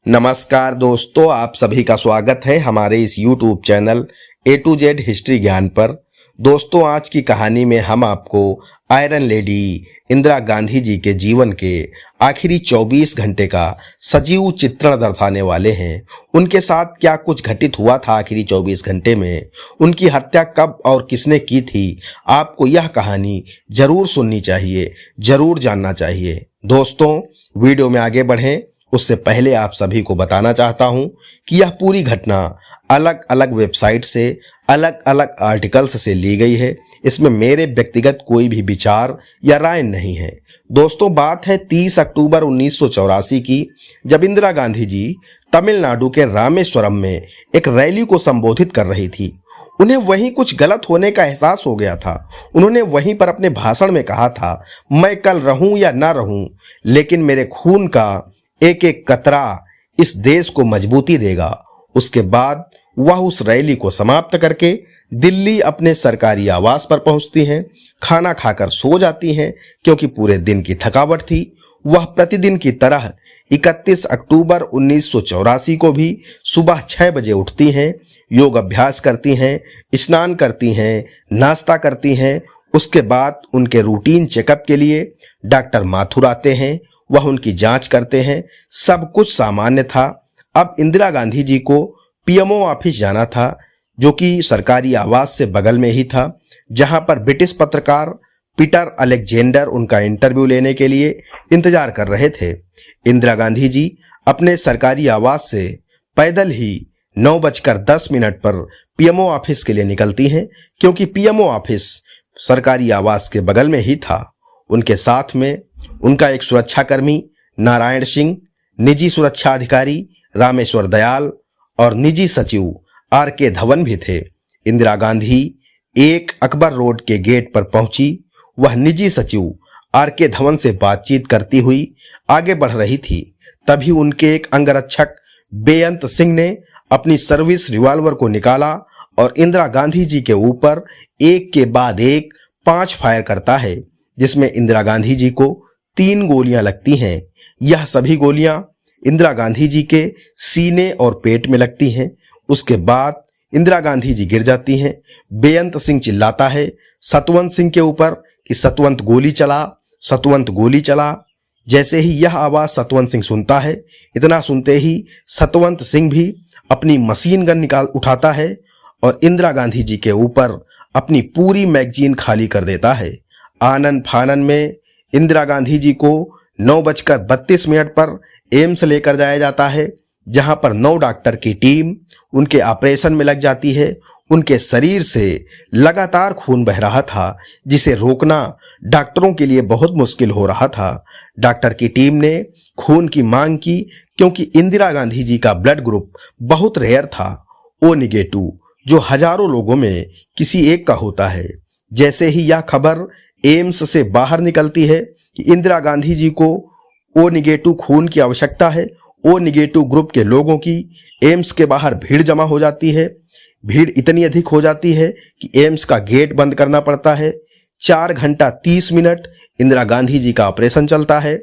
नमस्कार दोस्तों, आप सभी का स्वागत है हमारे इस YouTube channel A to Z history ज्ञान पर। दोस्तों, आज की कहानी में हम आपको आयरन लेडी इंदिरा गांधी जी के जीवन के आखिरी 24 घंटे का सजीव चित्रण दर्शाने वाले हैं। उनके साथ क्या कुछ घटित हुआ था आखिरी 24 घंटे में, उनकी हत्या कब और किसने की थी, आपको यह कहानी जरूर सुननी चाहिए, जरूर जानना चाहिए। दोस्तों, वीडियो में आगे बढ़ें उससे पहले आप सभी को बताना चाहता हूं कि यह पूरी घटना अलग अलग वेबसाइट से, अलग अलग आर्टिकल्स से ली गई है। इसमें मेरे व्यक्तिगत कोई भी विचार या राय नहीं है। दोस्तों, बात है 30 अक्टूबर 1984 की, जब इंदिरा गांधी जी तमिलनाडु के रामेश्वरम में एक रैली को संबोधित कर रही थी। उन्हें वहीं कुछ गलत होने का एहसास हो गया था। उन्होंने वहीं पर अपने भाषण में कहा था, मैं कल रहूं या ना रहूं, लेकिन मेरे खून का एक एक कतरा इस देश को मजबूती देगा। उसके बाद वह उस रैली को समाप्त करके दिल्ली अपने सरकारी आवास पर पहुंचती हैं। खाना खाकर सो जाती हैं क्योंकि पूरे दिन की थकावट थी। वह प्रतिदिन की तरह 31 अक्टूबर 1984 को भी सुबह 6 बजे उठती हैं, योग अभ्यास करती हैं, स्नान करती हैं, नाश्ता करती हैं। उसके बाद उनके रूटीन चेकअप के लिए डॉक्टर माथुर आते हैं, वह उनकी जांच करते हैं। सब कुछ सामान्य था। अब इंदिरा गांधी जी को पीएमओ ऑफिस जाना था, जो कि सरकारी आवास से बगल में ही था, जहां पर ब्रिटिश पत्रकार पीटर अलेक्जेंडर उनका इंटरव्यू लेने के लिए इंतजार कर रहे थे। इंदिरा गांधी जी अपने सरकारी आवास से पैदल ही 9:10 पर पीएमओ ऑफिस के लिए निकलती हैं, क्योंकि पीएमओ ऑफिस सरकारी आवास के बगल में ही था। उनके साथ में उनका एक सुरक्षाकर्मी नारायण सिंह, निजी सुरक्षा अधिकारी रामेश्वर दयाल और निजी सचिव आर.के. धवन भी थे। इंदिरा गांधी एक अकबर रोड के गेट पर पहुंची। वह निजी सचिव आर.के. धवन से बातचीत करती हुई आगे बढ़ रही थी। तभी उनके एक अंगरक्षक बेअंत सिंह ने अपनी सर्विस रिवॉल्वर को निकाला और इंदिरा गांधी जी के ऊपर एक के बाद एक 5 फायर करता है, जिसमें इंदिरा गांधी जी को 3 गोलियां लगती हैं। यह सभी गोलियां इंदिरा गांधी जी के सीने और पेट में लगती हैं। उसके बाद इंदिरा गांधी जी गिर जाती हैं। बेअंत सिंह चिल्लाता है सतवंत सिंह के ऊपर कि सतवंत गोली चला, सतवंत गोली चला। जैसे ही यह आवाज सतवंत सिंह सुनता है, इतना सुनते ही सतवंत सिंह भी अपनी मशीन गन उठाता है और इंदिरा गांधी जी के ऊपर अपनी पूरी मैगजीन खाली कर देता है। आनन फानन में इंदिरा गांधी जी को 9:32 पर एम्स लेकर जाया जाता है, जहां पर 9 डॉक्टर की टीम उनके ऑपरेशन में लग जाती है। उनके शरीर से लगातार खून बह रहा था, जिसे रोकना डॉक्टरों के लिए बहुत मुश्किल हो रहा था। डॉक्टर की टीम ने खून की मांग की, क्योंकि इंदिरा गांधी जी का ब्लड ग्रुप बहुत रेयर था, ओ नेगेटिव, जो हजारों लोगों में किसी एक का होता है। जैसे ही यह खबर एम्स से बाहर निकलती है कि इंदिरा गांधी जी को ओ नेगेटिव खून की आवश्यकता है, ओ नेगेटिव ग्रुप के लोगों की एम्स के बाहर भीड़ जमा हो जाती है। भीड़ इतनी अधिक हो जाती है कि एम्स का गेट बंद करना पड़ता है। 4 घंटा 30 मिनट इंदिरा गांधी जी का ऑपरेशन चलता है।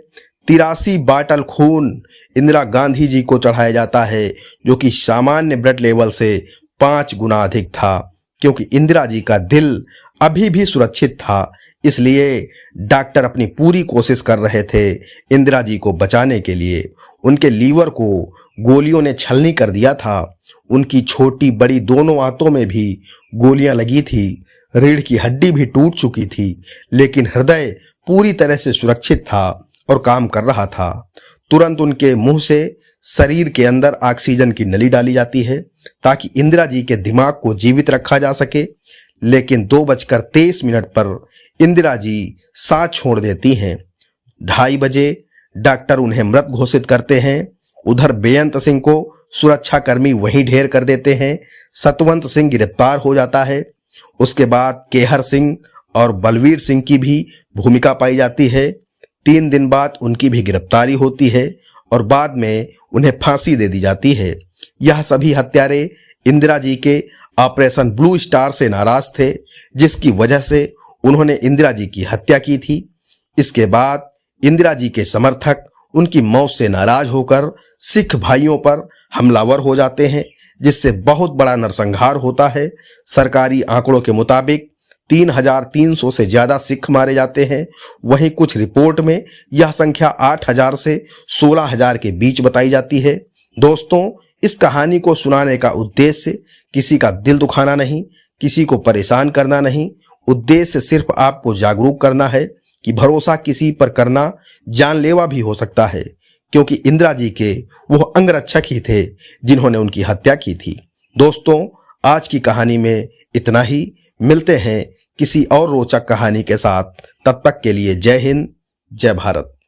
83 बाटल खून इंदिरा गांधी जी को चढ़ाया जाता है, जो कि सामान्य ब्लड लेवल से 5 गुना अधिक था। क्योंकि इंदिरा जी का दिल अभी भी सुरक्षित था, इसलिए डॉक्टर अपनी पूरी कोशिश कर रहे थे इंदिरा जी को बचाने के लिए। उनके लीवर को गोलियों ने छलनी कर दिया था। उनकी छोटी बड़ी दोनों आंतों में भी गोलियां लगी थी। रीढ़ की हड्डी भी टूट चुकी थी, लेकिन हृदय पूरी तरह से सुरक्षित था और काम कर रहा था। तुरंत उनके मुंह से शरीर के अंदर ऑक्सीजन की नली डाली जाती है, ताकि इंदिरा जी के दिमाग को जीवित रखा जा सके। लेकिन 2:23 पर इंदिरा जी सांस छोड़ देती हैं। 2:30 बजे डॉक्टर उन्हें मृत घोषित करते हैं। उधर बेअंत सिंह को सुरक्षाकर्मी वहीं ढेर कर देते हैं। सतवंत सिंह गिरफ्तार हो जाता है। उसके बाद केहर सिंह और बलवीर सिंह की भी भूमिका पाई जाती है। 3 दिन बाद उनकी भी गिरफ्तारी होती है और बाद में उन्हें फांसी दे दी जाती है। यह सभी हत्यारे इंदिरा जी के ऑपरेशन ब्लू स्टार से नाराज थे, जिसकी वजह से उन्होंने इंदिरा जी की हत्या की थी। इसके बाद इंदिरा जी के समर्थक उनकी मौत से नाराज होकर सिख भाइयों पर हमलावर हो जाते हैं, जिससे बहुत बड़ा नरसंहार होता है। सरकारी आंकड़ों के मुताबिक 3,300 से ज्यादा सिख मारे जाते हैं। वहीं कुछ रिपोर्ट में यह संख्या 8,000 से 16,000 के बीच बताई जाती है। दोस्तों, इस कहानी को सुनाने का उद्देश्य किसी का दिल दुखाना नहीं, किसी को परेशान करना नहीं। उद्देश्य सिर्फ आपको जागरूक करना है कि भरोसा किसी पर करना जानलेवा भी हो सकता है, क्योंकि इंदिरा जी के वो अंगरक्षक ही थे जिन्होंने उनकी हत्या की थी। दोस्तों, आज की कहानी में इतना ही। मिलते हैं किसी और रोचक कहानी के साथ। तब तक के लिए जय हिंद, जय भारत।